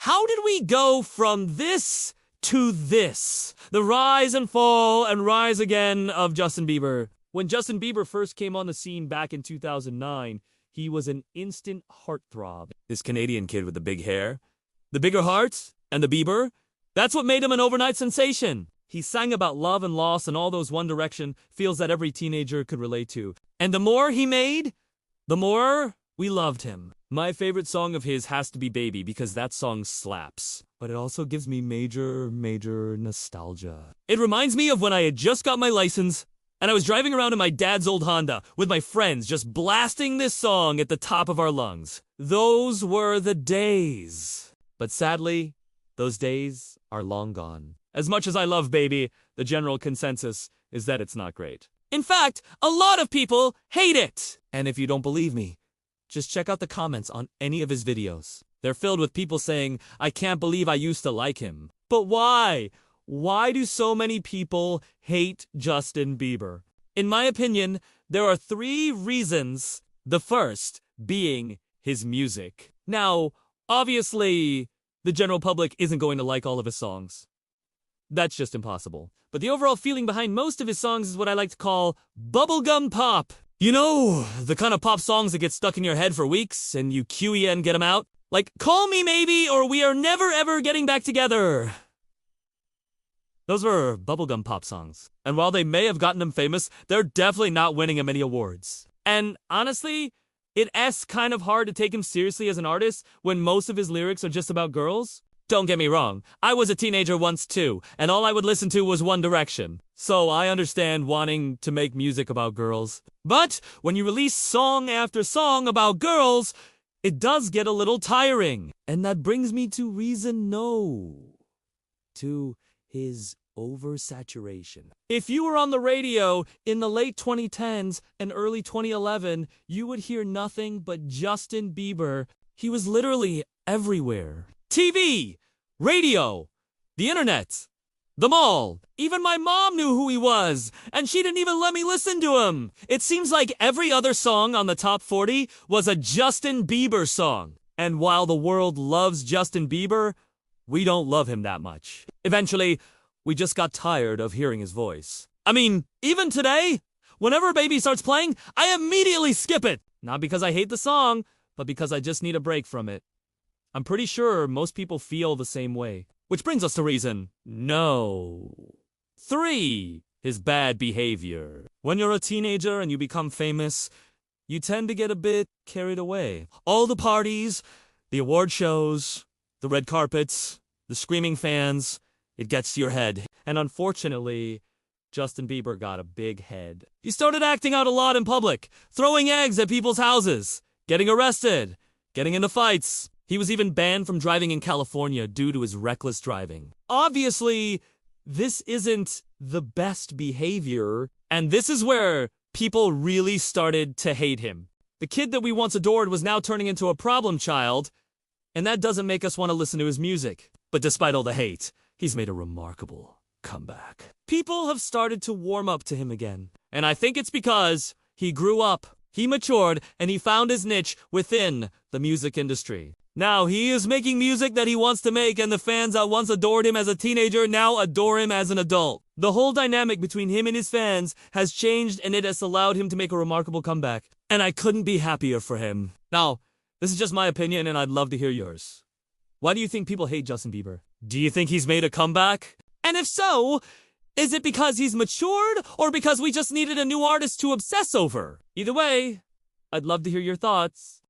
How did we go from this to this? The rise and fall and rise again of Justin Bieber. When Justin Bieber first came on the scene back in 2009, he was an instant heartthrob. This Canadian kid with the big hair, the bigger heart, and the Bieber, that's what made him an overnight sensation. He sang about love and loss and all those One Direction feels that every teenager could relate to. And the more he made, the more we loved him. My favorite song of his has to be Baby because that song slaps. But it also gives me major nostalgia. It reminds me of when I had just got my license and I was driving around in my dad's old Honda with my friends just blasting this song at the top of our lungs. Those were the days. But sadly, those days are long gone. As much as I love Baby, the general consensus is that it's not great. In fact, a lot of people hate it. And if you don't believe me, just check out the comments on any of his videos. They're filled with people saying, I can't believe I used to like him. But why? Why do so many people hate Justin Bieber? In my opinion, there are 3 reasons. The first being his music. Now, obviously, the general public isn't going to like all of his songs. That's just impossible. But the overall feeling behind most of his songs is what I like to call bubblegum pop. You know, the kind of pop songs that get stuck in your head for weeks and you QEN get them out? Like, Call Me Maybe or We Are Never Ever Getting Back Together. Those were bubblegum pop songs. And while they may have gotten him famous, they're definitely not winning him any awards. And honestly, it's kind of hard to take him seriously as an artist when most of his lyrics are just about girls. Don't get me wrong, I was a teenager once too, and all I would listen to was One Direction. So I understand wanting to make music about girls. But when you release song after song about girls, it does get a little tiring. And that brings me to reason no. To his oversaturation. If you were on the radio in the late 2010s and early 2011, you would hear nothing but Justin Bieber. He was literally everywhere. TV, radio, the internet, the mall. Even my mom knew who he was, and she didn't even let me listen to him. It seems like every other song on the top 40 was a Justin Bieber song. And while the world loves Justin Bieber, we don't love him that much. Eventually, we just got tired of hearing his voice. I mean, even today, whenever Baby starts playing, I immediately skip it. Not because I hate the song, but because I just need a break from it. I'm pretty sure most people feel the same way. Which brings us to reason no. 3. His bad behavior. When you're a teenager and you become famous, you tend to get a bit carried away. All the parties, the award shows, the red carpets, the screaming fans, it gets to your head. And unfortunately, Justin Bieber got a big head. He started acting out a lot in public, throwing eggs at people's houses, getting arrested, getting into fights. He was even banned from driving in California due to his reckless driving. Obviously, this isn't the best behavior, and this is where people really started to hate him. The kid that we once adored was now turning into a problem child, and that doesn't make us want to listen to his music. But despite all the hate, he's made a remarkable comeback. People have started to warm up to him again, and I think it's because he grew up, he matured, and he found his niche within the music industry. Now, he is making music that he wants to make, and the fans that once adored him as a teenager now adore him as an adult. The whole dynamic between him and his fans has changed, and it has allowed him to make a remarkable comeback. And I couldn't be happier for him. Now, this is just my opinion, and I'd love to hear yours. Why do you think people hate Justin Bieber? Do you think he's made a comeback? And if so, is it because he's matured, or because we just needed a new artist to obsess over? Either way, I'd love to hear your thoughts.